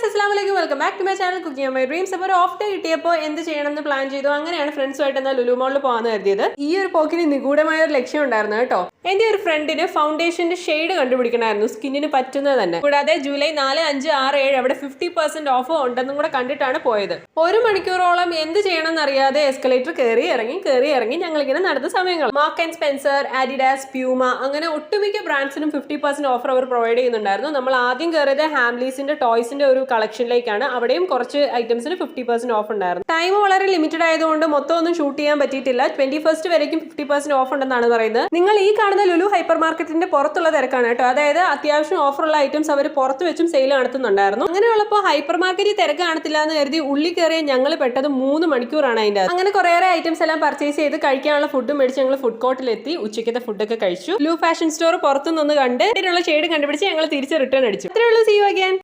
Assalamualaikum, welcome back to my channel Cooking on My Dreams. അപ്പോൾ ഒരു off day കിട്ടിയപ്പോൾ എന്ത് ചെയ്യണമെന്ന് പ്ലാൻ ചെയ്തു. അങ്ങനെയാണ് ഫ്രണ്ട്സുമായിട്ട് എന്നാൽ ലുലു മോളിൽ പോകാമെന്ന് കരുതിയത്. ഈ ഒരു പോക്കിന് നിഗൂഢമായ ഒരു ലക്ഷ്യം ഉണ്ടായിരുന്നു കേട്ടോ. എൻ്റെ ഒരു ഫ്രണ്ടിന് ഫൗണ്ടേഷന്റെ ഷെയ്ഡ് കണ്ടുപിടിക്കണമായിരുന്നു, സ്കിന്നിന് പറ്റുന്നത് തന്നെ. കൂടാതെ ജൂലൈ 4, 5, 6, 7 അവിടെ 50% ഓഫ് ഉണ്ടെന്നും കൂടെ കണ്ടിട്ടാണ് പോയത്. 1 മണിക്കൂറോളം എന്ത് ചെയ്യണമെന്ന് അറിയാതെ എസ്കലേറ്റർ കയറി ഇറങ്ങി ഞങ്ങളിങ്ങനെ നടന്ന സമയങ്ങൾ. Marks and Spencer, Adidas, Puma അങ്ങനെ ഒട്ടുമിക്ക ബ്രാൻഡ്സിനും 50% ഓഫർ അവർ പ്രൊവൈഡ് ചെയ്യുന്നുണ്ടായിരുന്നു. നമ്മൾ ആദ്യം കയറിയത് ഹാംലീസിന്റെ ടോയ്സിന്റെ ഒരു കളക്ഷനിലേക്കാണ്. അവിടെയും കുറച്ച് ഐറ്റംസിന് 50% ഓഫ് ഉണ്ടായിരുന്നു. ടൈം വളരെ ലിമിറ്റഡ് ആയതുകൊണ്ട് മൊത്തം ഒന്നും ഷൂട്ട് ചെയ്യാൻ പറ്റിയിട്ടില്ല. 21st വരയ്ക്കും 50% ഓഫ് ഉണ്ടെന്നാണ് പറയുന്നത്. നിങ്ങൾ ഈ കാണുന്ന ലുലു ഹൈപ്പർ മാർക്കറ്റിന്റെ പുറത്തുള്ള തിരക്കാണ് കേട്ടോ. അതായത് അത്യാവശ്യം ഓഫറുള്ള ഐറ്റംസ് അവർ പുറത്ത് വെച്ചും സെയിൽ നടത്തുന്നുണ്ടായിരുന്നു. അങ്ങനെയുള്ളപ്പോൾ ഹൈപ്പർ മാർക്കറ്റിൽ തിരക്ക് കാണത്തില്ല എന്ന് കരുതി ഉള്ളിൽ കയറിയ ഞങ്ങൾ പെട്ടത് 3 മണിക്കൂറാണ് അതിന്റെ. അങ്ങനെ കുറേയേറെ ഐറ്റംസ് എല്ലാം പർച്ചേസ് ചെയ്ത് കഴിക്കാനുള്ള ഫുഡ് മേടിച്ച് ഞങ്ങൾ ഫുഡ് കോർട്ടിലെത്തി. ഉച്ചയ്ക്കത്തെ ഫുഡൊക്കെ കഴിച്ചു. ബ്ലൂ ഫാഷൻ സ്റ്റോർ പുറത്തുനിന്ന് കണ്ട് ഇതിനുള്ള ഷെയ്ഡ് കണ്ടുപിടിച്ച് ഞങ്ങൾ തിരിച്ച് റിട്ടേൺ അടിച്ചു. അത്രേ ഉള്ളൂ. See you again.